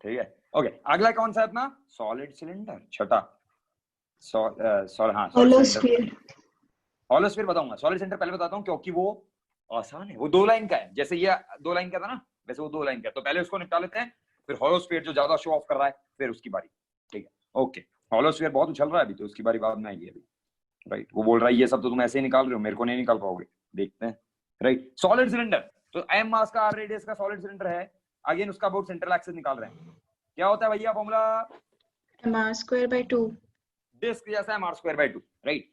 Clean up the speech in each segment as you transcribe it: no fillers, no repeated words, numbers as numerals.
ठीक है ओके। अगला कौन सा है अपना? सॉलिड सिलेंडर, छठा। हाँ होलोस्फीयर। होलोस्फीयर बताऊंगा। सॉलिड सिलेंडर पहले बताता हूँ क्योंकि वो आसान है, वो 2 लाइन का है। जैसे ये 2 लाइन का था ना, वैसे वो 2 लाइन का है। तो पहले उसको निपटा लेते हैं, फिर होलोस्फीयर जो ज्यादा शो ऑफ कर रहा है, फिर उसकी बारी। ठीक है ओके। होलोस्फीयर बहुत उछल रहा है अभी, तो उसकी बारी बाद में आएगी अभी। राइट, वो बोल रहा है ये सब तो तुम ऐसे ही निकाल रहे हो, मेरे को नहीं निकाल पाओगे, देखते हैं। राइट, सॉलिड सिलेंडर तो एम मास का, आर रेडियस का सॉलिड सिलेंडर है। अगेन उसका अबाउट सेंट्रल एक्सिस निकाल रहे हैं। क्या होता है भैया फॉर्मूला? mr²/2। डिस्क जैसा है m²/2। राइट,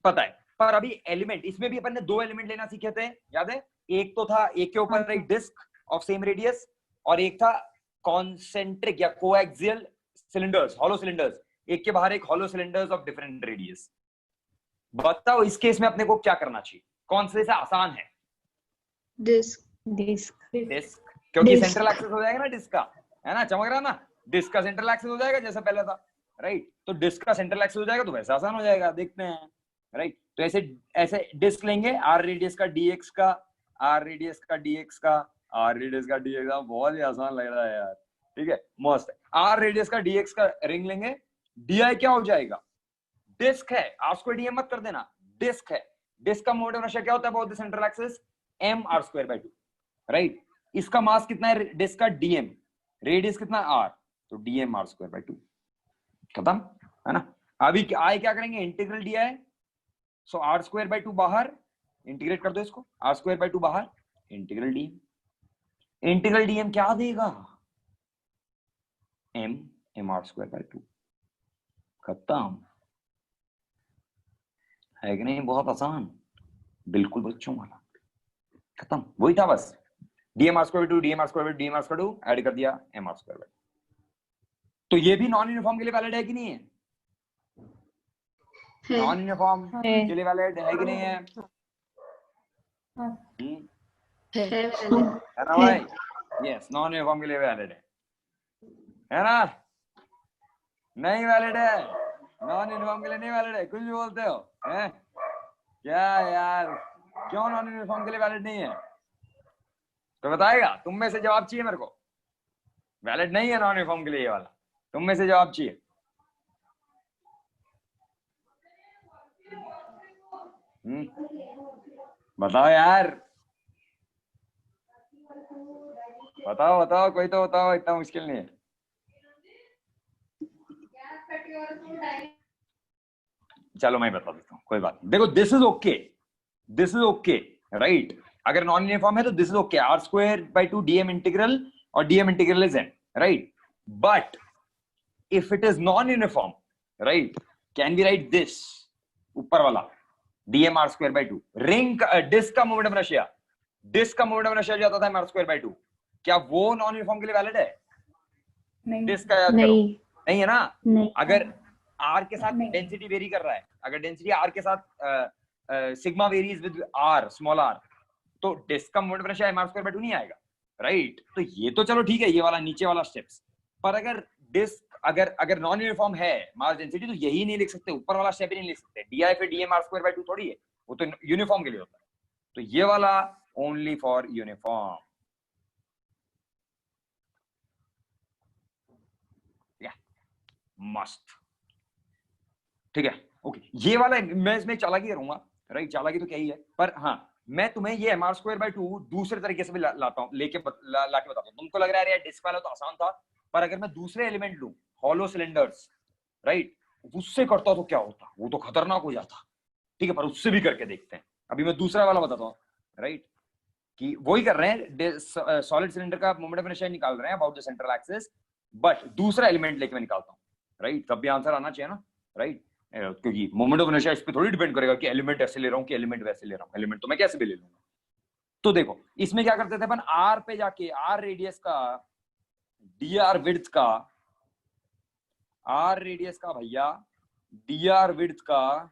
पता है। पर अभी एलिमेंट, इसमें भी अपन ने 2 एलिमेंट लेना सीखे थे, याद है? एक तो था, एक के ऊपर एक डिस्क ऑफ सेम रेडियस, और एक था कॉन्सेंट्रिक या कोएक्सियल सिलेंडर्स, हॉलो सिलेंडर्स। एक के बाहर एक hollow cylinders of different radius. बताओ इस केस में अपने को क्या करना चाहिए? कौन से आसान है? डिस्क। डिस्क, क्योंकि डिस्क। सेंट्रल एक्सिस हो जाएगा ना डिस्क का, है ना? चमक रहा ना? डिस्क का सेंट्रल एक्सिस हो जाएगा जैसा पहले था। राइट, तो डिस्क का सेंट्रल एक्सिस हो जाएगा तो वैसे आसान हो जाएगा, देखते हैं। राइट, तो ऐसे ऐसे डिस्क लेंगे, आर रेडियस का डीएक्स का, आर रेडियस का डीएक्स का, आर रेडियस का डीएक्स का। बहुत ही आसान लग रहा है यार, ठीक है, मस्त है। आर रेडियस का डीएक्स का रिंग लेंगे, डीआई क्या हो जाएगा? डिस्क है, आर स्क्वायर डीएम मत कर देना, डिस्क है। डिस्क का मोमेंट ऑफ इनर्शिया क्या होता है about the central axis? m r²/2। Right, इसका मास कितना है डिस्क का? dm। रेडियस कितना? r, तो dm r²/2। खत्म, है ना? अभी आई क्या करेंगे? इंटीग्रल दिया है, सो r²/2 बाहर, इंटीग्रेट कर दो इसको, r²/2 बाहर, इंटीग्रल dm। इंटीग्रल dm क्या देगा? m r²/2। खत्म, है कि नहीं? बहुत आसान, बिल्कुल बच्चों वाला। खत्म, वही था बस। dm r²/2, dm r²/2, dm r²/2 add कर दिया m r²/2। तो ये भी नॉन यूनिफॉर्म के लिए वैलिड है कि नहीं है? नॉन यूनिफॉर्म के लिए वैलिड है कि नहीं है? है ना भाई? यस, नॉन यूनिफॉर्म के लिए वैलिड है ना? नहीं वैलिड है, नॉन यूनिफॉर्म के लिए नहीं वैलिड है। कुछ भी बोलते हो हैं? क्या यार, क्यों नॉन यूनिफॉर्म के लिए वैलिड नहीं है? तो बताएगा, तुम में से जवाब चाहिए मेरे को। वैलिड नहीं है नॉन यूनिफॉर्म के लिए ये वाला, तुम में से जवाब चाहिए। बताओ यार, बताओ बताओ, कोई तो बताओ, इतना मुश्किल नहीं है। चलो मैं बता देता हूँ, कोई बात नहीं। देखो, this is okay, this is okay, right. अगर नॉन यूनिफॉर्म है तो this is okay, r²/2 dm integral, और dm integral is n, right. But if it is non uniform, right, can be right this ऊपर वाला dm r²/2। Ring disc का moment of inertia, disc का moment of inertia जाता था m r²/2, क्या वो non uniform के लिए वैलिड है? डिस्क का याद करो, नहीं है ना? नहीं। अगर आर के साथ डेंसिटी वेरी कर रहा है, अगर डेंसिटी आर के साथ sigma varies with r, small r, तो डिस्क का moment of inertia m r²/2 नहीं आएगा, राइट। तो ये तो चलो ठीक है, ये वाला नीचे वाला स्टेप्स। पर अगर डिस्क अगर नॉन यूनिफॉर्म है मास डेंसिटी, तो यही नहीं लिख सकते, ऊपर वाला स्टेप ही नहीं लिख सकते। डी आई फिर dm r²/2 थोड़ी है, वो तो यूनिफॉर्म के लिए होता है। तो ये वाला ओनली फॉर यूनिफॉर्म। मस्त, ठीक है ओके। ये वाला मैं इसमें चालाकी करूंगा, राइट, चालाकी तो क्या ही है, पर हाँ, मैं तुम्हें ये m r²/2 दूसरे तरीके से भी लाता हूँ, लाके बताता हूँ। तुमको लग रहा है यार डिस्क वाला तो आसान था, पर अगर मैं दूसरे एलिमेंट लूं, हॉलो सिलेंडर्स, राइट, उससे करता तो क्या होता? वो तो खतरनाक हो जाता, ठीक है, पर उससे भी करके देखते हैं। अभी मैं दूसरा वाला बताता हूँ, राइट, कि वही कर रहे हैं, सॉलिड सिलेंडर का मोमेंट ऑफ इनर्शिया निकाल रहे हैं about the central axis, but दूसरा एलिमेंट लेके मैं निकालता हूँ, राइट। तब भी आंसर आना चाहिए ना, राइट, क्योंकि मोमेंट ऑफ इनर्शिया इस पे थोड़ी डिपेंड करेगा कि एलिमेंट ऐसे ले रहा हूँ कि एलिमेंट वैसे ले रहा हूँ। एलिमेंट तो मैं कैसे भी ले लूंगा। तो देखो, इसमें क्या करते थे अपन, आर पे जाके, आर रेडियस का, dr विड्थ का, आर रेडियस का भैया, dr विड्थ का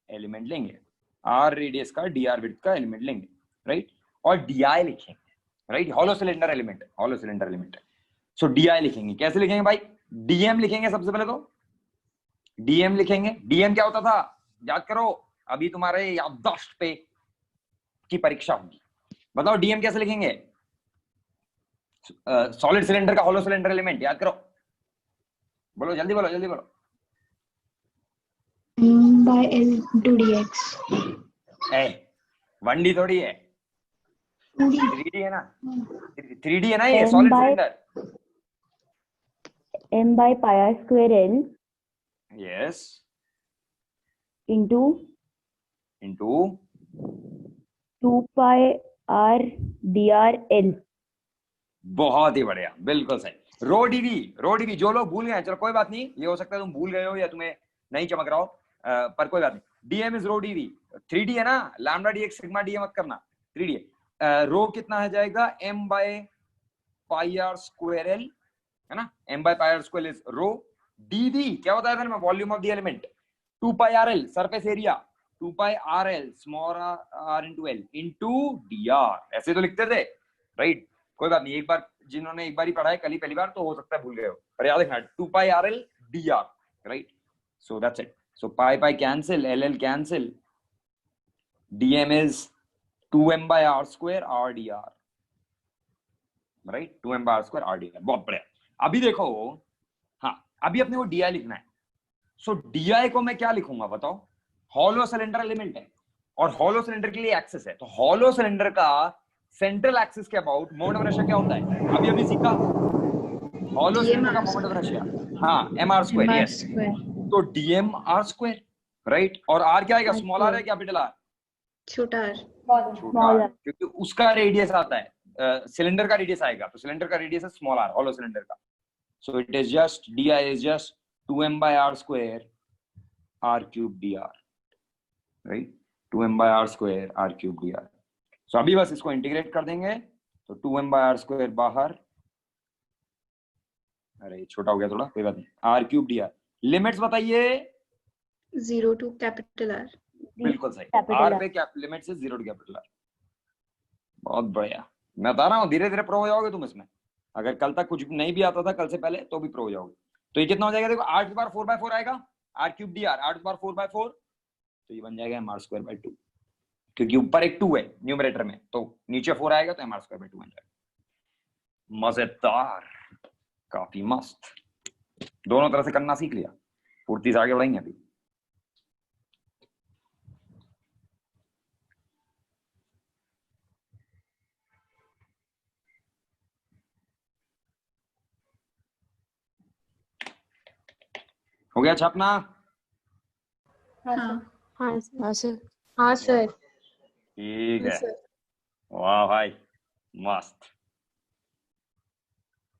एलिमेंट लेंगे, आर रेडियस का dr विड्थ का एलिमेंट लेंगे, राइट, और di लिखेंगे, राइट। हॉलो सिलेंडर एलिमेंट है, हॉलो सिलेंडर एलिमेंट है, सो di लिखेंगे। कैसे लिखेंगे भाई? dm लिखेंगे सबसे पहले, तो dm लिखेंगे। dm क्या होता था याद करो, अभी तुम्हारे याददाश्त पे की परीक्षा होगी। बताओ dm कैसे लिखेंगे? सॉलिड सिलेंडर का हॉलो सिलेंडर एलिमेंट याद करो, बोलो जल्दी बोलो, जल्दी बोलो। M by L into dx. A 1D थोड़ी है, 3D है ना, 3D है ना ये M solid by cylinder. m by pi r square L yes, into into 2 pi r dr L. बहुत ही बढ़िया, बिल्कुल सही। रो डीवी जो लोग भूल गए हैं, चलो कोई बात नहीं, ये हो सकता है तुम भूल गए हो या तुम्हें नहीं चमक रहा हो, पर कोई बात नहीं। DM is rho DV, 3D है ना, लैम्डा डीएक्स सिग्मा डी मत करना, 3D है। रो कितना है जाएगा, m by pi r square l, है ना, m by pi r square is rho. Dv क्या बताया था मैं, volume of the element, 2 pi r l surface area, 2 pi r l small r into l into d r, ऐसे तो लिखते थे, राइट। कोई बात नहीं, एक बार जिन्होंने एक बार ही पढ़ा है, कल ही पहली बार, तो हो सकता है भूल गए हो, पर याद रखना 2 pi r l d r, right. So that's it. So pi pi cancel, l l cancel, dm is 2m by r square rdr, right, 2m by r square rdr। बहुत बढ़िया। अभी देखो, हाँ अभी अपने को di लिखना है। सो di को मैं क्या लिखूंगा बताओ, हॉलो सिलेंडर एलिमेंट है और हॉलो सिलेंडर के लिए एक्सिस है, तो हॉलो सिलेंडर का सेंट्रल एक्सिस के अबाउट मोमेंट ऑफ इनर्शिया क्या होता है, अभी अभी सीखा, हॉलो सिलेंडर का मोमेंट ऑफ इनर्शिया, हाँ mr square, mr yes. square. तो dm r square, राइट, और r क्या आएगा, स्मॉल r है कैपिटल r, छोटा r. छोटा r, क्योंकि उसका रेडियस आता है, सिलेंडर का रेडियस आएगा, तो सिलेंडर का रेडियस है स्मॉल r, हॉलो सिलेंडर का। So it is just di is just 2m by r square r cube dr, right, 2m by r square r cube dr। सो अभी बस इसको इंटीग्रेट कर देंगे, तो 2m by r square बाहर, अरे छोटा हो गया थोड़ा, कोई बात नहीं, r cube dr। लिमिट्स बताइए, 0 to capital R. बिल्कुल सही, Capital r पे क्या लिमिट से 0 टू कैपिटल r। बहुत बढ़िया, मैं बता रहा हूँ धीरे धीरे प्रो हो जाओगे तुम इसमें, अगर कल तक कुछ नहीं भी आता था कल से पहले तो भी प्रो हो जाओगे। तो ये कितना हो जाएगा देखो, 8 बार 4/4 आएगा, r क्यूब डी आर, 8 बार 4/4, तो ये बन जाएगा mr स्क्वायर बाय 2, क्योंकि ऊपर एक 2 है न्यूमरेटर में, तो नीचे 4 आएगा तो mr स्क्वायर बाय 2 बन जाएगा। मजेदार, काफी मस्त, दोनों तरह से करना सीख लिया, पूर्ति से आगे बढ़ेंगे अभी। हो गया छापना, हाँ. हाँ सर। हाँ सर. ठीक है, वाह भाई मस्त।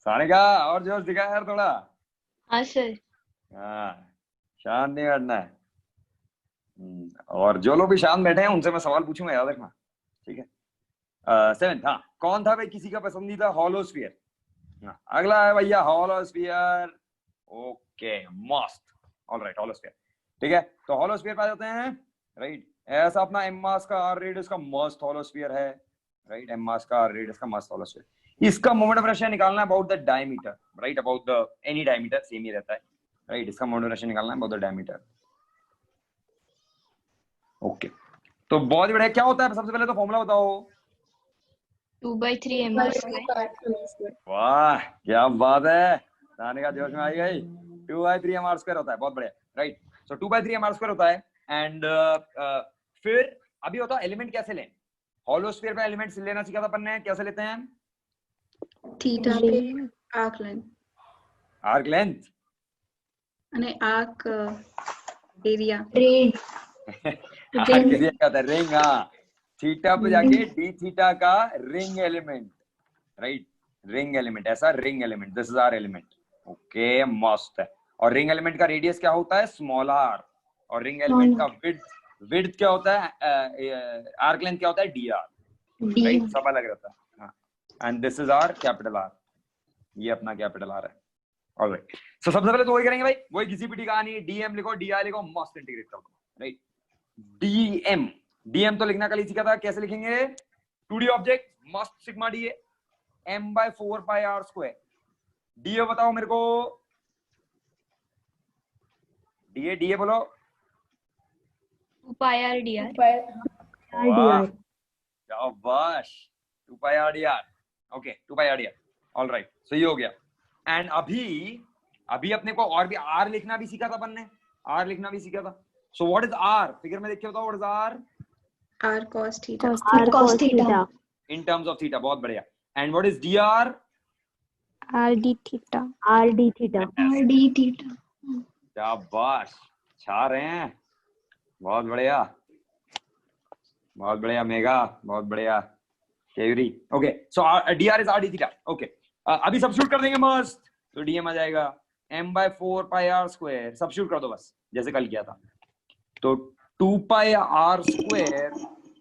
सानिका और जोश दिखा यार थोड़ा। हाँ सर। हाँ, शांत नहीं बैठना है। और जो लोग भी शांत बैठे हैं उनसे मैं सवाल पूछूंगा, याद रखना, ठीक है। 7, हाँ, कौन था भाई किसी का पसंदीदा हॉलोस्फीयर? हाँ, अगला है भैया हॉलोस्फीयर। ओके मस्त, ऑलराइट, हॉलोस्फीयर, ठीक है। तो हॉलोस्फीयर पे जाते हैं, राइट। ऐसा अपना एम मास का आर रेडियस का मस्त हॉलोस्फीयर है, राइट, एम मास का आर रेडियस का मस्त हॉलोस्फीयर। इसका मोमेंट ऑफ इनर्शिया निकालना है about the diameter, right, about the any diameter same ही रहता है, राइट। इसका मोमेंट ऑफ इनर्शिया निकालना है अबाउट द डायमीटर। ओके, तो बहुत ही बढ़िया। क्या होता है सबसे पहले तो फॉर्मूला बताओ। 2/3 mr स्क्वायर। वाह क्या बात है, ताने का जोश में आई गई। 2/3 mr स्क्वायर होता है, बहुत बढ़िया, राइट। सो 2/3 mr स्क्वायर होता है। एंड फिर अभी बताओ एलिमेंट कैसे लें, हॉलोस्फीयर पे एलिमेंट्स लेना सीखा था अपन ने, कैसे लेते हैं? थीटा पे आर्क लेंथ, आर्क लेंथ, यानी आर्क एरिया, आर्क एरिया क्या होता है, रिंग, हाँ, थीटा पे जाके डी थीटा का ring element, right, ring element, ऐसा ring element, this is r element. Okay मस्त है। और रिंग एलिमेंट का रेडियस क्या होता है, स्मॉल आर, और रिंग एलिमेंट का विड्थ क्या होता है, आर्क लेंथ क्या होता है, डी आर, राइट, सब अलग रहता है, हाँ। And this is are capital R, ये अपना कैपिटल आर है, ऑलराइट। सो सबसे पहले तो वही करेंगे भाई, वही घिसी पिटी कहानी, डीएम लिखो, डीआई लिखो, मस्त इंटीग्रेट कर दो, राइट। डीएम, डीएम तो लिखना कल ही सीखा था, कैसे लिखेंगे, 2D ऑब्जेक्ट, मस्त सिग्मा डी है, m/4 पाई आर स्क्वायर। डीए बताओ मेरे को, डीए, डीए बोलो। 2 pi r dr। वाह शाबाश, 2 pi r d r, okay, 2 pi r d r. All right, so ये हो गया। एंड अभी अपने को और भी आर लिखना भी सीखा था अपन ने, आर लिखना भी सीखा था। So what is r, figure में देख के बताओ what is r. R cos theta. R cos theta. In terms of theta, बहुत बढ़िया। And what is d r, R D theta. R d theta. R D theta. शाबाश, छा रहे हैं, बहुत बढ़िया, बहुत बढ़िया मेगा, बहुत बढ़िया query. Okay, so D R is R D theta. Okay, अभी सब्स्टिट्यूट कर देंगे मस्त, तो डीएम आ जाएगा m/4 पाई आर स्क्वायर, सब्स्टिट्यूट कर दो बस जैसे कल किया था। तो 2 pi r square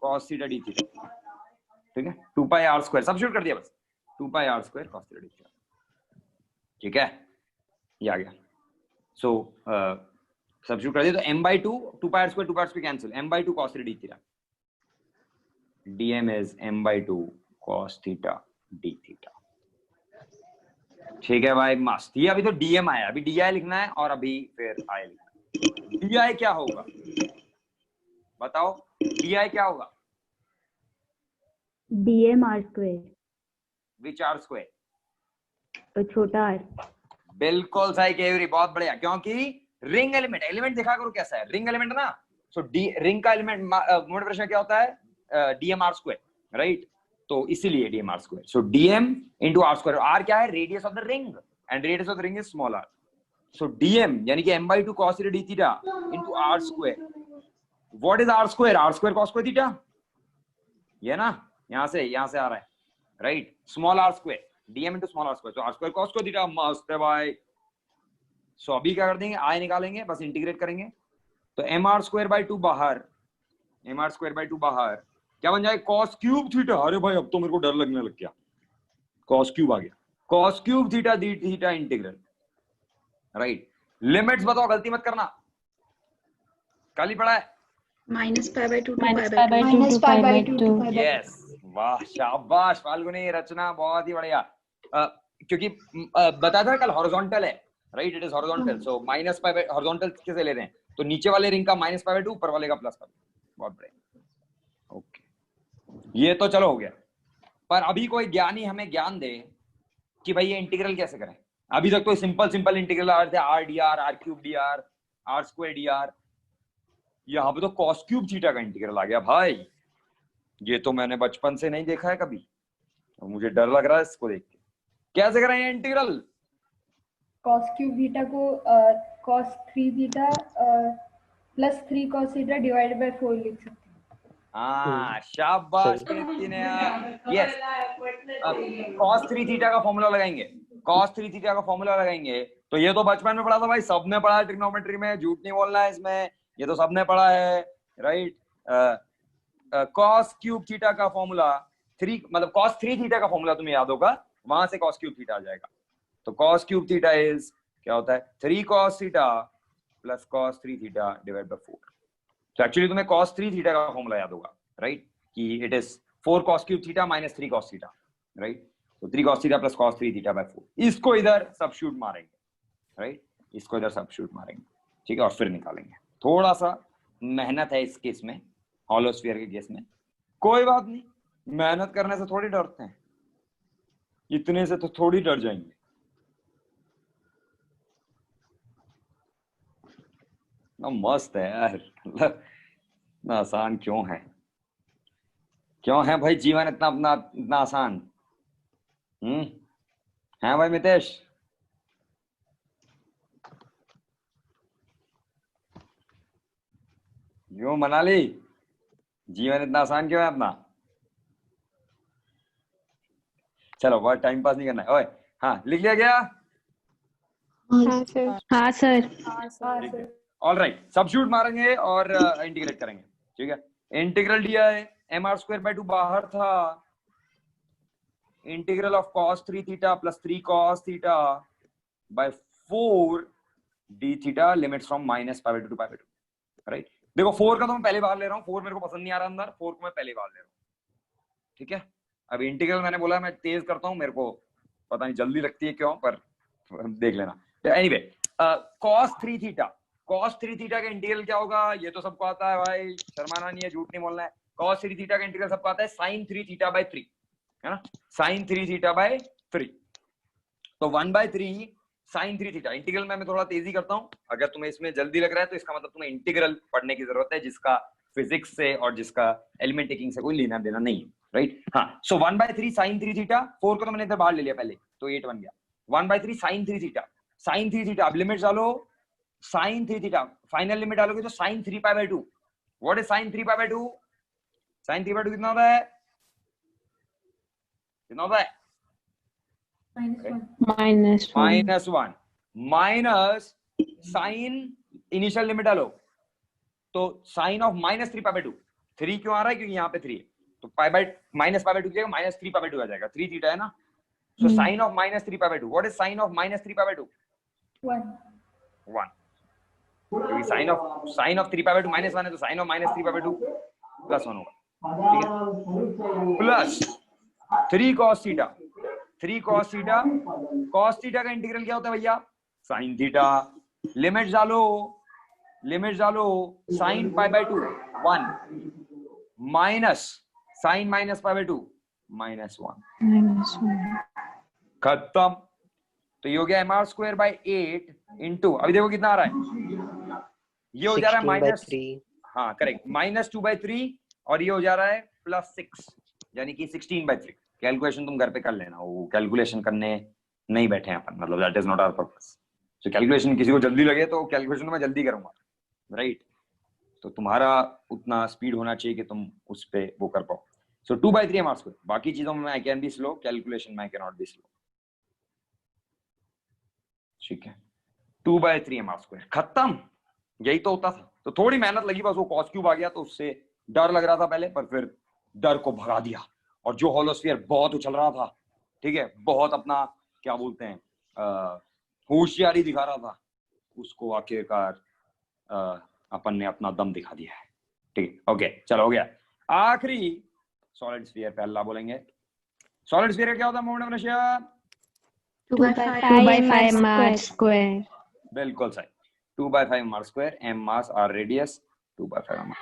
cos theta d theta, ठीक है, 2 पाई आर स्क्वायर सब्स्टिट्यूट कर दिया बस, 2 pi r square cos theta d theta, ठीक है, ये आ गया। सो सब्स्टिट्यूट कर दिया तो m/2, 2 pi r square cancel, m/2 cos theta d theta, dm is m/2 cos theta d theta, ठीक है भाई, मस्त। ये अभी तो dm आया, अभी di लिखना है और अभी फिर i लिखना है। di क्या होगा बताओ, di क्या होगा? dm r square. Which r square? तो छोटा r. बिल्कुल सही केवरी, बहुत बढ़िया, क्योंकि रिंग एलिमेंट देखा करो कैसा है, रिंग एलिमेंट ना, सो रिंग का एलिमेंट मोड प्रश्न क्या होता है, डीएम आर स्क्वायर, राइट, तो इसीलिए dm r square. So dm into r square, r क्या है, radius of the ring, and radius of the ring is small r. So dm यानी कि m/2 cos theta d theta into r square. What is r square? R square cos square theta, ये ना, यहां से आ रहा है, right, small r square, dm into small r square, तो r square cos square theta, मस्त है भाई। सो अभी क्या कर देंगे, आई निकालेंगे, बस इंटीग्रेट करेंगे, तो mr²/2 बाहर, mr²/2 बाहर क्या बन जाएगा, cos क्यूब थीटा। अरे भाई अब तो मेरे को डर लगने लग गया, cos क्यूब आ गया, cos cube theta d theta integral, right. Limits बताओ, गलती मत करना, कल ही पढ़ा है। -π/2 to -π/2 यस, वाह शाबाश फाल्गुनी, रचना बहुत ही बढ़िया। क्योंकि बताया था कल हॉरिजॉन्टल है, right, it is horizontal, so -π horizontal कैसे ले रहे हैं, तो नीचे वाले रिंग का -π/2, ऊपर वाले का +π, बहुत बढ़िया। ओके, ये तो चलो हो गया, पर अभी कोई ज्ञानी हमें ज्ञान दे कि भाई ये इंटीग्रल कैसे करें। अभी तक तो सिंपल इंटीग्रल आ रहे थे, r d r, r cube d r, r square d r, यहाँ पे तो cos क्यूब थीटा का इंटीग्रल आ गया भाई, ये तो मैंने बचपन से नहीं देखा है कभी, तो मुझे डर लग रहा है इसको देख के। कैसे करें ये इंटीग्रल? cos क्यूब थीटा को cos 3 theta plus 3 cos theta divided by 4 लिख सकते हैं। हाँ शाबाश कीर्ति ने यार, यस, cos 3 थीटा का फॉर्मूला लगाएंगे, cos 3 थीटा का फॉर्मूला लगाएंगे, तो ये तो बचपन में पढ़ा था भाई, सबने पढ़ा है ट्रिग्नोमेट्री में, झूठ नहीं बोलना है इसमें, ये तो सबने पढ़ा है, राइट। cos क्यूब थीटा का फॉर्मूला 3, मतलब cos 3 थीटा का फॉर्मूला तुम्हें याद होगा, वहां से cos क्यूब थीटा आ जाएगा, तो cos क्यूब थीटा इज क्या होता है, 3 cos theta plus cos 3 theta divide by 4। तो एक्चुअली तुम्हें cos 3 थीटा का फॉर्मूला याद होगा, राइट, कि it is 4 cos cube theta minus 3 cos theta, right, तो 3 cos theta plus cos 3 theta by 4, इसको इधर सब्स्टिट्यूट मारेंगे, राइट, इसको इधर सब्स्टिट्यूट मारेंगे, ठीक है, और फिर निकालेंगे। थोड़ा सा मेहनत है इस केस में, हॉलो स्फीयर के केस में, कोई बात नहीं, मेहनत करने से थोड़ी डरते हैं, इतने से तो थोड़ी डर जाएंगे। ना मस्त है यार, इतना आसान क्यों है, क्यों है भाई जीवन इतना आसान? है भाई मितेश? क्यों मनाली, जीवन इतना आसान क्यों है अपना? चलो बहुत टाइम पास नहीं करना है। ओए हाँ, लिख लिया गया? हाँ सर। ऑल राइट, सब्स्टिट्यूट मारेंगे और इंटीग्रेट करेंगे, ठीक है। इंटीग्रल दिया है, mr²/2 बाहर था, integral of cos 3 theta plus 3 cos theta by 4 d theta, limits from -π/2 to π/2, right. देखो 4 का तो मैं पहले बाहर ले रहा हूँ, 4 मेरे को पसंद नहीं आ रहा अंदर, 4 को मैं पहले बाहर ले रहा हूँ, ठीक है। अब इंटीग्रल मैंने बोला मैं तेज करता हूँ, मेरे को पता नहीं जल्दी लगती है क्यों, पर देख लेना। एनीवे, cos 3 थीटा का इंटीग्रल क्या होगा, ये तो सबको आता है भाई, शर्माना नहीं है, झूठ नहीं बोलना है। cos 3 थीटा का इंटीग्रल सबको आता है, sin 3 थीटा बाय 3, है ना, sin 3 थीटा बाय 3, तो 1/3 sin 3 थीटा। इंटीग्रल में मैं थोड़ा तेजी करता हूं, अगर तुम्हें इसमें जल्दी लग रहा है तो इसका मतलब तुम्हें इंटीग्रल पढ़ने की जरूरत है, जिसका फिजिक्स से और जिसका एलिमेंट टेकिंग से कोई लेना देना नहीं है, राइट। हाँ, सो 1/3 sin 3 थीटा, 4 को तो मैंने इधर बाहर ले लिया पहले, तो 8 बन गया। 1/3 sin 3 थीटा, sin 3 थीटा, अब लिमिट डालो, sin 3 थीटा, फाइनल लिमिट डालोगे तो sin 3π/2। What is sin 3π/2? sin 3/2 कितना होता है? कितना होता है? -1 -1 माइनस साइन, इनिशियल लिमिट डालो, तो साइन ऑफ -3π/2। 3 क्यों आ रहा है? क्योंकि यहाँ पे 3 है, तो -π/2 की जगह -3π/2 आ जाएगा। 3 थीटा है ना, so sine of -3π/2। What is sine of -3π/2? 1। क्योंकि साइन ऑफ 3π/2 -1 है, तो साइन ऑफ -3π/2 +1 होगा, ठीक है। Plus 3 cos theta, 3 cos theta, cos theta का इंटीग्रल क्या होता है भैया? sin theta. लिमिट डालो, sin π/2 1 माइनस sin -π/2 -1, खत्म। तो ये हो गया mr²/8 इंटू, अभी देखो कितना आ रहा है, ये हो जा रहा है माइनस, हाँ करेक्ट, -2/3, और ये हो जा रहा है +6, यानी कि 16/3। कैलकुलेशन तुम घर पे कर लेना, वो कैलकुलेशन करने नहीं बैठे हैं अपन, मतलब that is not our purpose. तो कैलकुलेशन किसी को जल्दी लगे तो कैलकुलेशन तो मैं जल्दी करूंगा, राइट। तो तुम्हारा उतना स्पीड होना चाहिए कि तुम उस पे वो कर पाओ। सो 2/3 mr²। बाकी चीजों में I can be slow, calculation में I can not be slow, ठीक है। 2/3 mr², खत्म। यही तो होता था। तो थोड़ी मेहनत लगी, बस वो cos क्यूब आ गया तो उससे डर लग रहा था पहले, पर फिर डर को भगा दिया। और जो होलोस्फीयर बहुत उछल रहा था, ठीक है, बहुत अपना क्या बोलते हैं होशियारी दिखा रहा था, उसको आखिरकार अपन ने अपना दम दिखा दिया है, ठीक है। ओके, चलो हो गया। आखिरी सॉलिड स्फीयर पे अल्लाह बोलेंगे। सॉलिड स्फीयर क्या होता है मोमेंट ऑफ इनर्शिया? 2/5 r²। बिल्कुल सही, 2/5 mr², m मास r रेडियस, 2/5 mr²।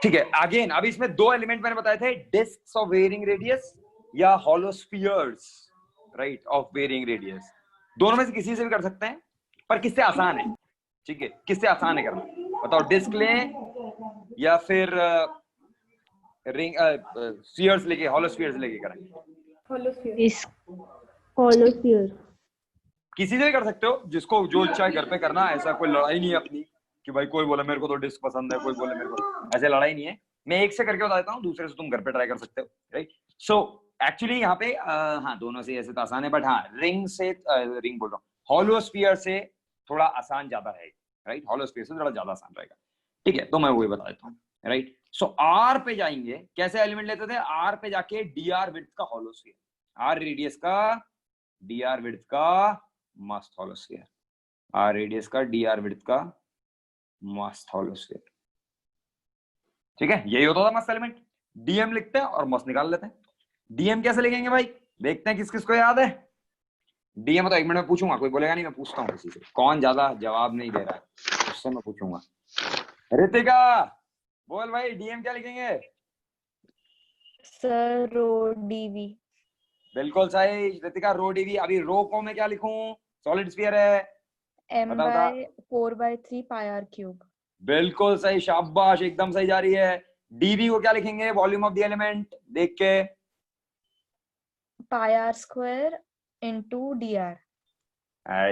ठीक है, अगेन अब इसमें दो एलिमेंट मैंने बताए थे, डिस्क्स ऑफ वेरिंग रेडियस या होलोस्फीयर्स, राइट, ऑफ वेरिंग रेडियस। दोनों में से किसी से भी कर सकते हैं, पर किससे आसान है, ठीक है, किससे आसान है करना, बताओ। डिस्क लें या फिर रिंग स्फीयर्स लेके, होलोस्फीयर्स लेके करें? होलोस्फीयर। किसी से भी कर सकते हो, जिसको जो इच्छा है घर पे करना, ऐसा कोई लड़ाई नहीं है अपनी कि भाई कोई बोले मेरे को तो डिस्क पसंद है, कोई बोले मेरे को, ऐसे लड़ाई नहीं है। मैं एक से करके बता देता हूँ, दूसरे से तुम घर पे ट्राई कर सकते हो, राइट। सो एक्चुअली यहाँ पे हाँ दोनों से ऐसे तो आसान है, बट हाँ रिंग से, रिंग बोल रहा हूँ, होलोस्फीयर से थोड़ा आसान ज्यादा रहेगा, राइट, होलोस्फीयर से थोड़ा ज्यादा आसान रहेगा, ठीक है। तो मैं वही बता देता हूँ, राइट। सो आर पे जाएंगे, कैसे एलिमेंट लेते थे? आर पे जाके dr विड्थ का होलोस्फीयर, आर रेडियस का dr विड्थ का मस्त होलोस्फीयर, आर रेडियस का dr विड्थ का मस्त होलोस्फीयर, ठीक है। यही होता था मस्त एलिमेंट। डीएम लिखते हैं और मस्त निकाल लेते हैं। डीएम कैसे लिखेंगे भाई? देखते हैं किस किस को याद है डीएम। तो एक मिनट में पूछूंगा, कोई बोलेगा नहीं, मैं पूछता हूँ किसी से, कौन ज्यादा जवाब नहीं दे रहा है उससे मैं पूछूंगा। रितिका बोल भाई, डीएम क्या लिखेंगे? सर रो डीवी। बिल्कुल सही रितिका, रो डीवी। अभी रो को मैं क्या लिखूं? सॉलिड स्फीयर है, m/4/3 πr³। बिल्कुल सही, शाबाश, एकदम सही जा रही है। डीवी को क्या लिखेंगे? वॉल्यूम ऑफ द एलिमेंट, देख के πr² into dr।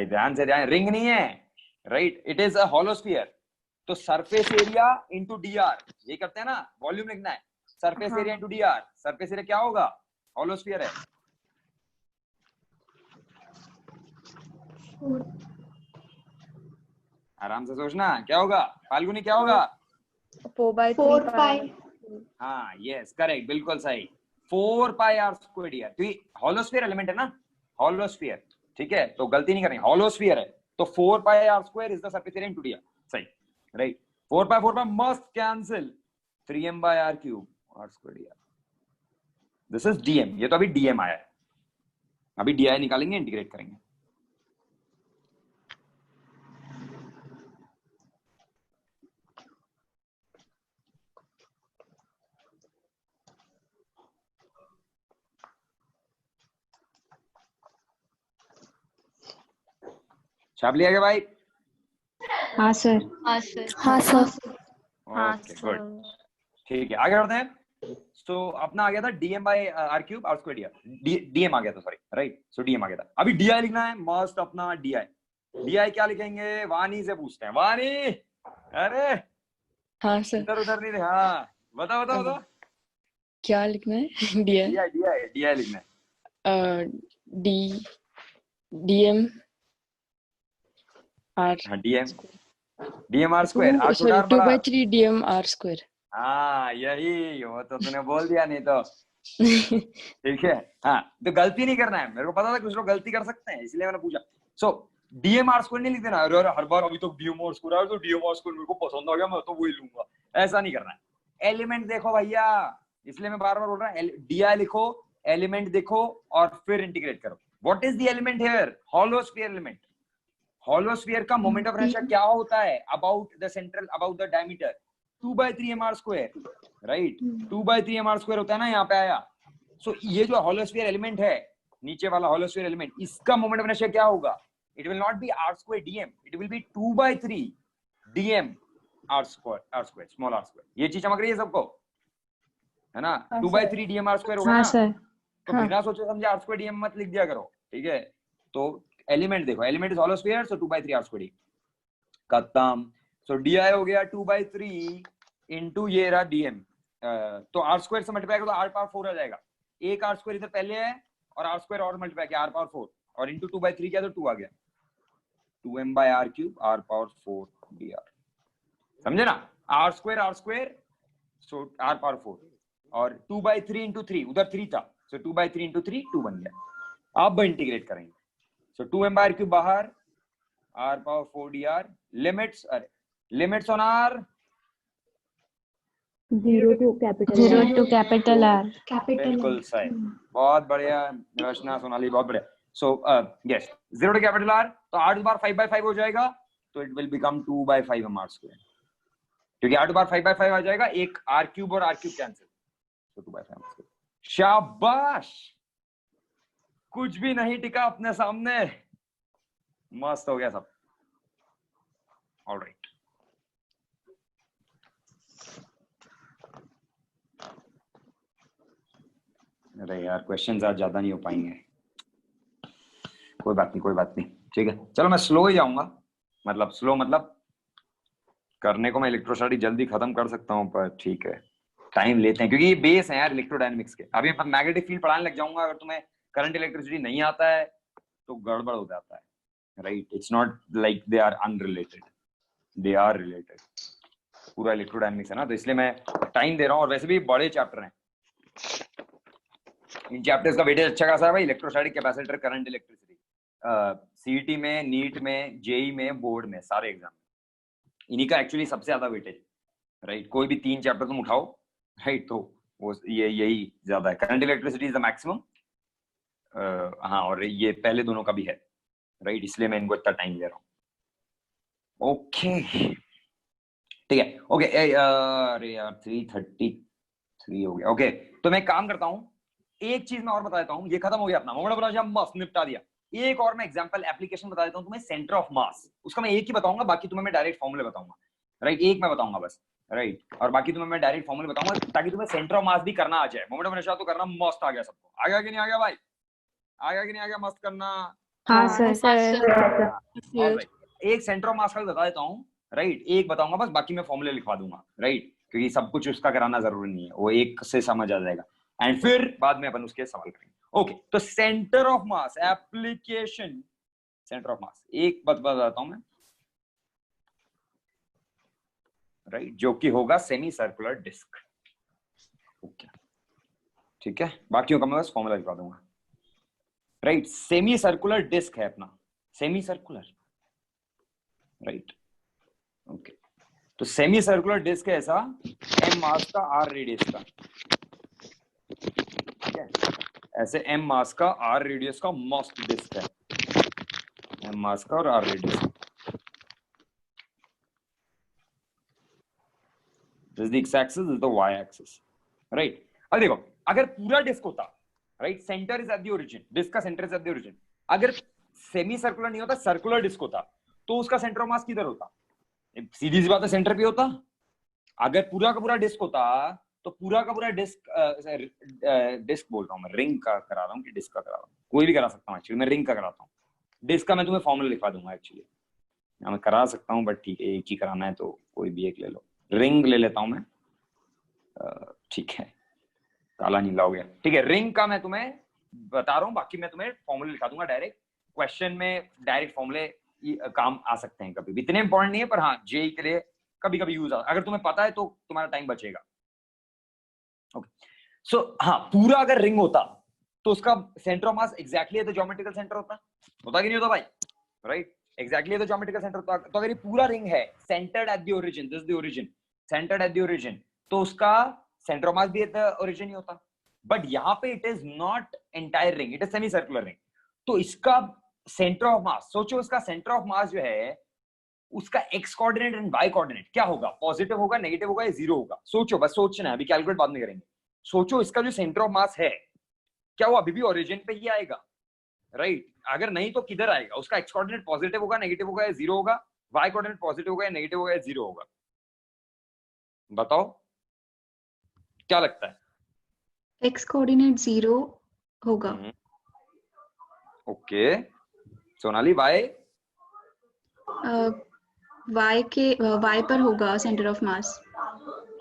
ध्यान से, ध्यान, रिंग नहीं है, राइट, इट इज अ होलोस्फीयर। तो सरफेस एरिया इंटू dr, ये करते हैं ना, वॉल्यूम लिखना है, सरफेस हाँ। Area into dr। Surface area क्या होगा? होलोस्फीयर है। आराम से सोचना, क्या होगा फाल्गुनी, क्या होगा? 4/3 π। हाँ यस करेक्ट, बिल्कुल सही, 4πr² dr। तो ये होलोस्फीयर एलिमेंट है ना, होलोस्फीयर, ठीक है, तो गलती नहीं करनी, होलोस्फीयर है, तो 4πr² is the surface area into dr, सही, right. 4π must cancel, 3m/r³ r² dr। This is dm. ये तो अभी डीएम आया है, अभी डी निकालेंगे, इंटीग्रेट करेंगे। छाप लिया क्या भाई? हाँ सर। हाँ सर। हाँ सर। ओके गुड, ठीक है आगे बढ़ते हैं। तो अपना आ गया था dm by r cube r square dr, dm आ गया था सॉरी, राइट। सो डीएम आ गया था। अभी डीआई लिखना है मस्त अपना डीआई। डीआई क्या लिखेंगे? वानी से पूछते हैं। वानी, अरे हाँ सर। इधर उधर नहीं, हाँ बताओ बताओ बताओ। क्या लिखना है? डीआई डीआई डीआई डीआई लिखना है। डी डीएम आर हाँ d m, d m r square, r छोटा सॉरी आर 2 बड़ा। by 3 d m r square. हाँ यही, वो तो तूने बोल दिया, नहीं तो ठीक है। हाँ तो गलती नहीं करना है, मेरे को पता था कुछ लोग गलती कर सकते हैं इसलिए मैंने पूछा। सो डीएम आर स्क्वायर नहीं लिख देना, अरे हर बार अभी तो डीएम आर स्क्वायर है तो डीएम आर स्क्वायर मेरे को पसंद आ गया मैं तो वही लूंगा, ऐसा नहीं करना है। एलिमेंट देखो भैया, इसलिए मैं बार बार बोल रहा हूँ डीआई लिखो, एलिमेंट देखो और फिर इंटीग्रेट करो। What is the element here? Hollow sphere element. Hollow sphere का मोमेंट ऑफ इनर्शिया क्या होता है? About the central, about the diameter 2/3 mr square, right. 2/3 mr square होता है ना, यहाँ पे आया। सो ये जो हॉलो स्फीयर एलिमेंट है, नीचे वाला हॉलो स्फीयर एलिमेंट, इसका मोमेंट ऑफ इनर्शिया क्या होगा? It will not be r square dm, it will be 2/3 dm r square small r square. ये चीज समझ रही है सबको, है ना? 2/3 dm r स्क्वायर होगा हाँ ना, सर। तो बिना सोचे समझे r स्क्वायर dm मत लिख दिया करो, ठीक है। तो एलिमेंट देखो, element is hollow sphere, so 2/3 r square खत्म। सो डी आई हो गया 2/3 इंटू ये रहा डीएम, तो आर स्क्वायर से मल्टीप्लाई करो तो आर पावर 4 आ जाएगा। एक आर स्क्वायर इधर पहले है और आर स्क्वायर और मल्टीप्लाई किया आर पावर 4 और इंटू 2/3 किया तो 2 आ गया। 2m by r cube r power 4 d r, समझे ना? R square so r power 4 और 2/3 इंटू 3, उधर 3 था, सो 2/3 इंटू 3 2 बन गया। अब इंटीग्रेट करेंगे, सो 2m बाय आर क्यूब बाहर, r पावर 4 dr, लिमिट्स, अरे limits on r 0 to capital 0 R. to capital R. बिल्कुल सही, बहुत बढ़िया रचना सोनाली, बहुत बढ़िया। So yes 0 to capital r, तो r टू पावर 5/5 हो जाएगा, तो it will become 2/5 mr square, क्योंकि r टू पावर 5/5 आ जाएगा, एक r क्यूब और r क्यूब कैंसिल, तो 2/5 mr स्क्वायर। शाबाश, कुछ भी नहीं टिका अपने सामने, मस्त हो गया सब। ऑलराइट, अरे यार क्वेश्चंस आज ज्यादा नहीं हो पाएंगे, कोई बात नहीं कोई बात नहीं, ठीक है। चलो मैं स्लो ही जाऊंगा, मतलब स्लो मतलब करने को मैं इलेक्ट्रोस्टैटिक जल्दी खत्म कर सकता हूँ, पर ठीक है टाइम लेते हैं क्योंकि ये बेस है यार इलेक्ट्रोडायनेमिक्स के। अभी मैं मैग्नेटिक फील्ड पढ़ाने लग जाऊंगा, अगर तुम्हें करंट इलेक्ट्रिसिटी नहीं आता है तो गड़बड़ हो जाता है, right. It's not like they are unrelated, they are related, पूरा इलेक्ट्रोडायनेमिक्स है ना, तो इसलिए मैं टाइम दे रहा हूँ। और वैसे भी बड़े चैप्टर हैं, इन चैप्टर्स का वेटेज अच्छा खासा है भाई। Electrostatic, capacitor, current, electricity, CET में, नीट में, जेई में, बोर्ड में, सारे एग्जाम में इन्हीं का एक्चुअली सबसे ज्यादा वेटेज, राइट। कोई भी 3 चैप्टर तुम उठाओ, राइट, तो वो ये यही ज्यादा है। Current electricity is the maximum, हाँ, और ये पहले दोनों का भी है, राइट, इसलिए मैं इनको इतना टाइम दे रहा हूँ। ओके ठीक है, ओके। अरे यार 3:33 हो गया, ओके। तो मैं काम करता हूँ, एक चीज मैं और बता देता हूँ, ये खत्म हो गया अपना मोमेंट ऑफ इनर्शिया, मस्त निपटा दिया। एक और मैं एग्जांपल एप्लीकेशन बता देता हूँ तुम्हें, सेंटर ऑफ मास, उसका मैं एक ही बताऊंगा, बाकी तुम्हें मैं डायरेक्ट फॉर्मूले बताऊंगा, राइट। एक मैं बताऊंगा बस, राइट, और बाकी तुम्हें मैं डायरेक्ट फॉर्मूले बताऊंगा ताकि तुम्हें सेंटर ऑफ मास भी करना आ जाए। मोमेंट ऑफ इनर्शिया तो करना मस्त आ गया सबको, आ गया कि नहीं आ गया भाई? आ गया कि नहीं आ गया? मस्त करना। हाँ सर। Alright, एक सेंटर ऑफ मास का भी बता देता हूँ, राइट, एक बताऊंगा बस, बाकी मैं फॉर्मूले लिखवा दूंगा, राइट, क्योंकि सब कुछ उसका कराना जरूरी नहीं है, वो एक से समझ आ जाएगा, एंड फिर बाद में अपन उसके सवाल करेंगे। ओके, तो centre of mass application, centre of मास एक बात बताता हूं मैं, राइट, जो कि होगा सेमी सर्कुलर डिस्क। ओके ठीक है, बाकियों का मैं बस फॉर्मूला लिखवा दूंगा, राइट। सेमी सर्कुलर डिस्क है अपना, सेमी सर्कुलर, राइट, ओके। तो सेमी सर्कुलर डिस्क है ऐसा, m मास का r रेडियस का, ठीक है, ऐसे m मास का r रेडियस का मस्त डिस्क है, m मास का और r radius. This is the x-axis, this is the y-axis, right? अब देखो, अगर पूरा डिस्क होता, right, centre is at the origin, disc का centre is at the origin, अगर सेमी सर्कुलर नहीं होता, सर्कुलर डिस्क होता, तो उसका सेंटर ऑफ मास किधर होता? सीधी सी बात है, सेंटर पे होता। अगर पूरा का पूरा डिस्क होता तो पूरा का पूरा डिस्क डिस्क बोल रहा हूँ मैं, रिंग का करा रहा हूँ कि डिस्क का करा रहा हूँ, कोई भी करा सकता हूँ एक्चुअली, मैं रिंग का कराता हूँ। डिस्क का मैं तुम्हें फॉर्मूला लिखवा दूंगा एक्चुअली, मैं करा सकता हूँ बट ठीक है, एक ही कराना है तो कोई भी एक ले लो। रिंग ले लेता हूँ मैं, ठीक है, काला नीला हो गया, ठीक है। रिंग का मैं तुम्हें बता रहा हूँ, बाकी मैं तुम्हें फॉर्मूले लिखा दूंगा डायरेक्ट। क्वेश्चन में डायरेक्ट फॉर्मूले काम आ सकते हैं कभी भी, इतने इंपॉर्टेंट नहीं है पर हाँ जेई के लिए कभी कभी यूज आता, अगर तुम्हें पता है तो तुम्हारा टाइम बचेगा। ओके सो हाँ, पूरा अगर रिंग होता तो उसका सेंटर ऑफ मास एग्जैक्टली है तो ज्योमेट्रिकल सेंटर होता कि नहीं होता भाई? राइट, एग्जैक्टली तो ज्योमेट्रिकल सेंटर होता। तो अगर ये पूरा रिंग है centred eight the origin, this the origin, centred eight the origin, तो उसका सेंटर ऑफ मास भी एट द ओरिजिन ही होता। बट यहाँ पे it is not entire ring, it is semi circular ring, तो इसका सेंटर ऑफ मास, सोचो इसका सेंटर ऑफ मास जो है उसका x coordinate and y coordinate क्या होगा? पॉजिटिव होगा, नेगेटिव होगा या जीरो होगा? सोचो, बस सोचना है, अभी कैलकुलेट बाद में करेंगे। सोचो इसका जो सेंटर ऑफ मास है क्या वो अभी भी ओरिजिन पे ही आएगा? राइट, अगर नहीं तो किधर आएगा? उसका एक्स कोऑर्डिनेट पॉजिटिव होगा, नेगेटिव होगा या जीरो होगा? वाई कोऑर्डिनेट पॉजिटिव होगा या नेगेटिव होगा या जीरो होगा? बताओ क्या लगता है? x कोऑर्डिनेट 0 होगा। ओके सोनाली, वाई y पर होगा सेंटर ऑफ मास।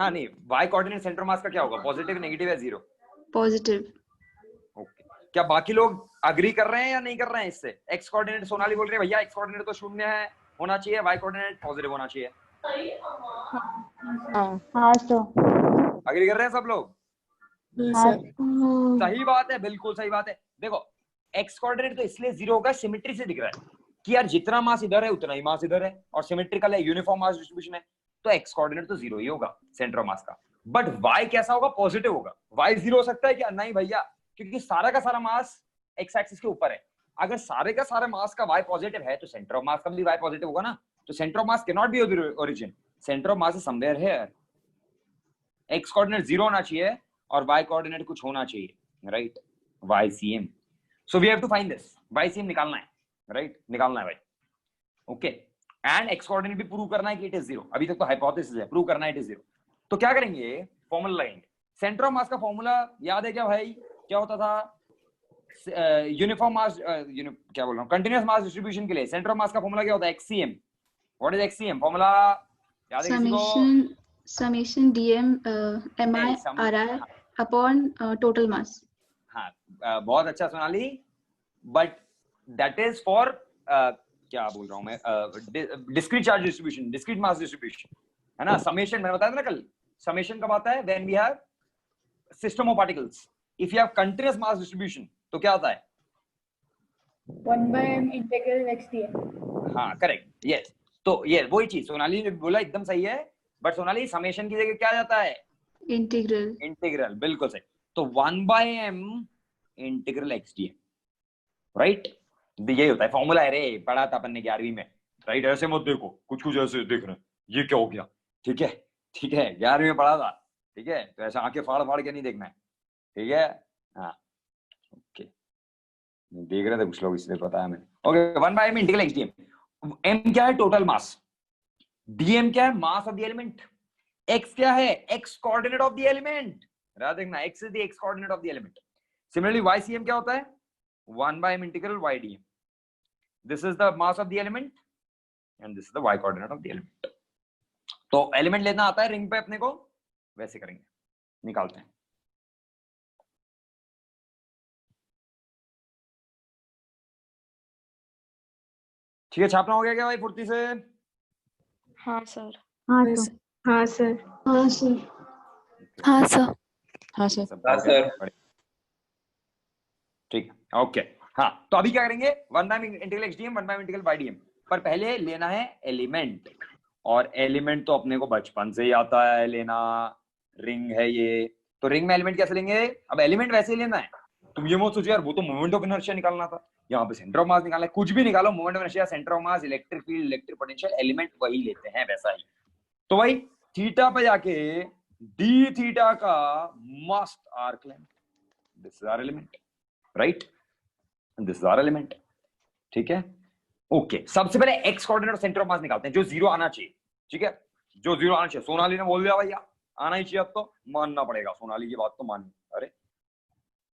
हाँ नहीं, वाई कोऑर्डिनेट सेंटर मास का क्या होगा? पॉजिटिव, नेगेटिव या जीरो? पॉजिटिव। ओके, क्या बाकी लोग अग्री कर रहे हैं या नहीं कर रहे हैं इससे? एक्स कोऑर्डिनेट सोनाली बोल रही है भैया एक्स कोऑर्डिनेट तो शून्य है होना चाहिए, वाई कोऑर्डिनेट पॉजिटिव होना चाहिए। हाँ सर। अग्री कर रहे हैं सब लोग? हाँ सही बात है, बिल्कुल सही बात है। देखो एक्स कोऑर्डिनेट तो इसलिए जीरो होगा, सिमेट्री से दिख रहा है कि यार जितना मास इधर है उतना ही मास इधर है, और सिमेट्रिकल है, यूनिफॉर्म मास डिस्ट्रीब्यूशन है, तो एक्स कोऑर्डिनेट तो जीरो ही होगा सेंटर ऑफ मास का। बट वाई कैसा होगा? पॉजिटिव होगा। वाई जीरो हो सकता है क्या? नहीं भैया, क्योंकि सारा का सारा मास एक्स एक्सिस के ऊपर है। अगर सारे का सारा मास का वाई पॉजिटिव है तो सेंटर ऑफ मास का भी वाई पॉजिटिव होगा ना, तो centre of mass can not be origin, centre of mass is somewhere here. X coordinate zero होना चाहिए और वाई कोऑर्डिनेट कुछ होना चाहिए, right? Y c m, so we have to find this, y c m निकालना है, right? निकालना है भाई। ओके, एंड एक्स कोऑर्डिनेट भी प्रूव करना है कि इट इज जीरो। अभी तक तो हाइपोथेसिस है, प्रूव करना है इट इज जीरो। तो क्या करेंगे? फॉर्मूला लगाएंगे। सेंटर ऑफ मास का फॉर्मूला याद है क्या भाई? क्या होता था? यूनिफॉर्म मास, क्या बोल रहा हूँ, कंटीन्यूअस मास डिस्ट्रीब्यूशन के लिए सेंटर ऑफ मास का फॉर्मूला क्या होता है? Xcm. What is xcm formula? याद है किसी को? Summation dm mi ri upon total mass. हाँ, बहुत अच्छा Sonali, but that is for क्या बोल रहा हूँ मैं, discrete charge distribution, discrete mass distribution, है ना? समेशन मैंने बताया था ना कल, समेशन कब आता है? When we have system of particles. If you have continuous mass distribution तो क्या आता है? 1/m integral xdm। हाँ करेक्ट, यस। तो ये वही चीज सोनाली ने बोला, एकदम सही है। बट सोनाली समेशन की जगह क्या जाता है? इंटीग्रल। इंटीग्रल, बिल्कुल सही। तो 1/m इंटीग्रल xdm, राइट? यही होता है फॉर्मूला है रे, पढ़ा था अपन ने 11वीं में, राइट? ऐसे मत देखो, कुछ कुछ ऐसे देख रहे हैं, ये क्या हो गया? ठीक है, ठीक है, 11वीं में पढ़ा था, ठीक है? तो ऐसा आंखें फाड़ फाड़ के नहीं देखना है, ठीक है? हाँ ओके, देख रहे थे कुछ लोग इसलिए बताया मैंने। Okay, 1/m integral xdm। m क्या है? Total mass. dm क्या है? Mass of the element. x क्या है? x coordinate of the element. याद रखना, x is the x coordinate of the element. Similarly ycm क्या होता है? 1/m integral ydm। This is the mass of the element and this is the y coordinate of the element. तो element लेना आता है ring पे अपने को, वैसे करेंगे, निकालते हैं। ठीक है, छापना हो गया क्या भाई फुर्ती से? हाँ सर। हाँ सर। हाँ सर। हाँ सर। हाँ सर। हाँ सर। सब हो गया? ठीक है, ओके। हाँ, तो अभी क्या करेंगे? 1/m integral xdm, 1/m integral ydm। पर पहले लेना है एलिमेंट, और एलिमेंट तो अपने को बचपन से ही आता है लेना। रिंग है ये, तो रिंग में एलिमेंट कैसे लेंगे? अब एलिमेंट वैसे ही लेना है। तुम ये मत सोचो यार वो तो मोमेंट ऑफ इनर्शिया निकालना था, यहाँ पे सेंटर ऑफ मास निकालना है। कुछ भी निकालो, moment of inertia, centre of mass, electric field, electric potential, element वही लेते हैं, वैसा ही। तो भाई थीटा पे जाके डी थीटा का मस्त arc length, this is our element, right? This is our element, ठीक है, ओके। सबसे पहले एक्स कोऑर्डिनेट और सेंटर ऑफ मास निकालते हैं, जो जीरो आना चाहिए, ठीक है, जो जीरो आना चाहिए। सोनाली ने बोल दिया भैया आना ही चाहिए, अब तो मानना पड़ेगा, सोनाली की बात तो माननी। अरे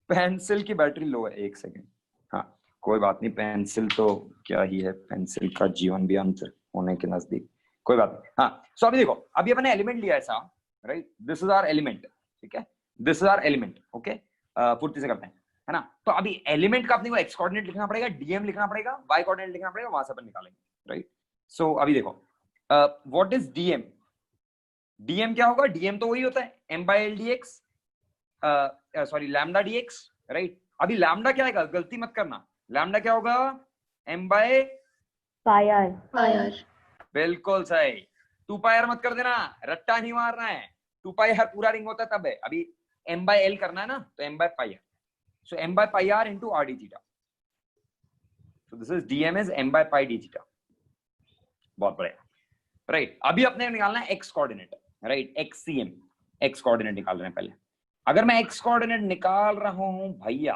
पेंसिल की बैटरी लो है, एक सेकेंड। हाँ कोई बात नहीं, पेंसिल तो क्या ही है, पेंसिल का जीवन भी अंत होने के नजदीक, कोई बात नहीं। हाँ सो अभी देखो, अभी अपने एलिमेंट लिया ऐसा, right, this is our element, ठीक है, this is our element, okay. फुर्ती से करते हैं, है ना। तो अभी एलिमेंट का अपने को एक्स कोऑर्डिनेट लिखना पड़ेगा, डीएम लिखना पड़ेगा, वाई कोऑर्डिनेट लिखना पड़ेगा, वहां से अपन निकालेंगे, राइट। सो अभी देखो व्हाट इज डीएम। डीएम क्या होगा, डीएम तो वही होता है m by l dx, sorry lambda dx, right. अभी लैम्डा क्या आएगा, गलती मत करना, लैम्डा क्या होगा, m by pi r. बिल्कुल सही, 2 pi r मत कर देना, रट्टा नहीं मारना है, 2 pi r पूरा रिंग होता है तब है, अभी m by l करना है ना, तो m by pi r, so m by pi r into r d theta, so this is dm is m by pi d theta, बहुत बढ़िया, राइट। अभी अपने निकालना है x coordinate, right, xcm, x coordinate निकाल रहे हैं पहले। अगर मैं x कोऑर्डिनेट निकाल रहा हूं भैया,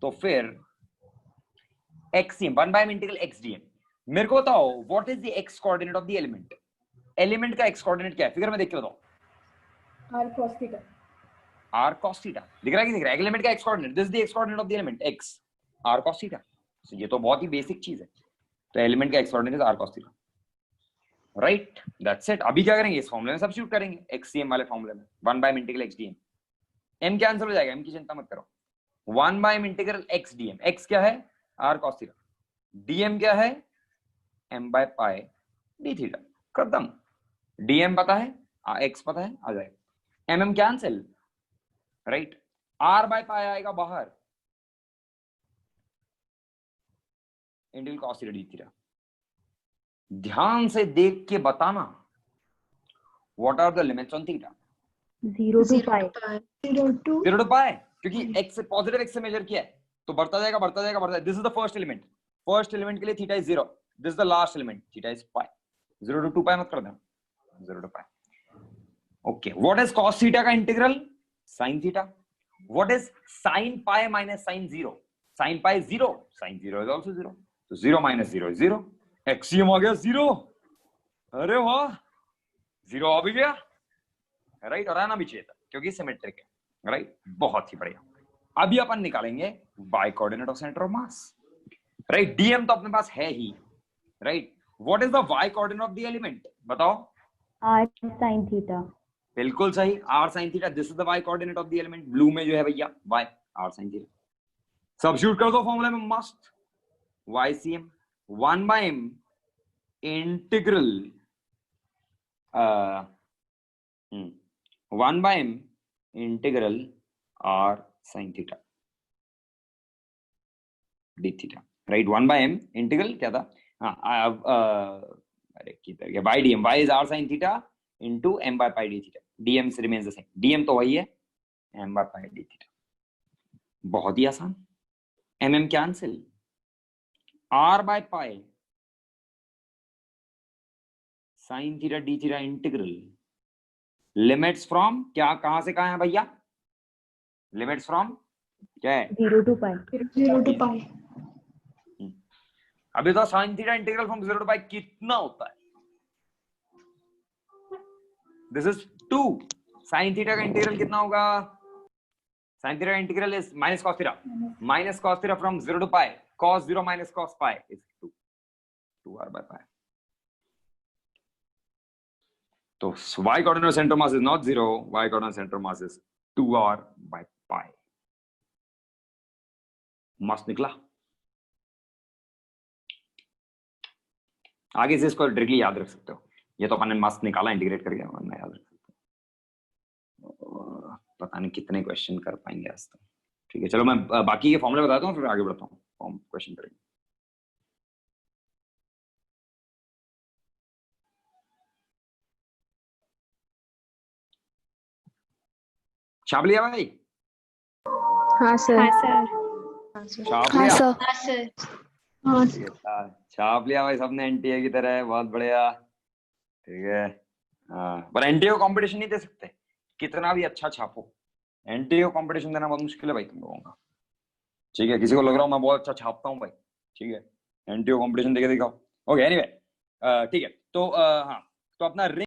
तो फिर xcm 1 by m integral xdm। मेरे को बताओ what is the x coordinate of the element, element का x कोऑर्डिनेट क्या है, फिगर में देख के बताओ। r cos theta. r cos theta दिख रहा है कि दिख रहा है, एलिमेंट का x coordinate, this is the x coordinate of the element x, r cos theta। so ये तो बहुत ही बेसिक चीज है, तो एलिमेंट का x coordinate is r cos theta, right, that's it. अभी क्या करेंगे, इस फॉर्मूले में सब्स्टिट्यूट करेंगे, xcm वाले फॉर्मूले में, 1 by m integral xdm, m cancel हो जाएगा, m की चिंता मत करो, 1 by m integral xdm, x क्या है r cos theta, dm क्या है m by pi d theta, खत्म। dm पता है, x पता है, आ जाएगा, mm cancel, right, r by pi आएगा बाहर, integral cos theta d theta। ध्यान से देख के बताना, what are the limits on theta, 0 to pi. 0 to pi, क्योंकि x से पॉजिटिव x से मेजर किया है, तो बढ़ता जाएगा बढ़ता जाएगा बढ़ता जाएगा। This is the first element, first element के लिए theta is 0, this is the last element, theta is pi, 0 to 2 pi मत कर देना, 0 to pi, okay. What is cos theta का integral, sin theta. What is sin pi minus sin 0, sin pi 0, sin 0 is also 0, तो 0 minus 0 is 0, axiom आ गया 0, अरे वाह 0 आ भी गया, राइट, और आना भी चाहिए था क्योंकि सिमेट्रिक है, राइट, बहुत ही बढ़िया। अभी अपन निकालेंगे y coordinate of centre of mass, right, dm तो अपने पास है ही, राइट। What is the y coordinate of the element, बताओ। R sin theta. बिल्कुल सही, r sin theta, this is the y coordinate of the element, blue में जो है भैया y, r sin theta, substitute कर दो फॉर्मूले में मस्त, ycm 1 by m integral 1 by m integral r sin theta d theta, right, 1 by m integral क्या था, अरे किधर गया, by dm, y is r sin theta into m by pi d theta, dm remains the same, dm तो वही है, m by pi d theta, बहुत ही आसान, mm cancel, r by pi sin theta d theta integral, limits from क्या, कहां से कहां है भैया, लिमिट्स फ्रॉम क्या है, 0 to pi. 0 to pi. अभी तो sin theta integral from 0 to pi कितना होता है, दिस इज 2, sin theta का इंटीग्रल कितना होगा, sin theta integral is minus cos theta from 0 to pi, cos 0 minus cos pi is 2r by pi, तो y coordinate center mass is not 0, y coordinate center mass is 2r by pi, मस्त निकला। आगे से इसको directly याद रख सकते हो, ये तो अपन ने मस्त निकाला इंटीग्रेट करके, वरना याद रख सकते हो, पता नहीं कितने क्वेश्चन कर पाएंगे आज तो, ठीक है। चलो मैं बाकी के फॉर्मूले बताता हूँ, फिर आगे बढ़ता हूँ, फॉर्म क्वेश्चन करेंगे। छाप लिया भाई, हाँ सर। छाप हाँ लिया, सर। ठीक है, छाप लिया भाई सबने, एनटीए की तरह, बहुत बढ़िया, ठीक है। पर एनटीए को कंपटीशन नहीं दे सकते, कितना भी अच्छा छापो, एनटीए को कंपटीशन देना बहुत मुश्किल है भाई तुम लोगों का, ठीक है। किसी को लग रहा हूँ मैं बहुत अच्छा छापता हूँ भाई, ठीक है, एंटीओ कॉम्पिटिशन देके दिखाओ। ओके एनीवे ठीक है, तो हाँ, तो अपना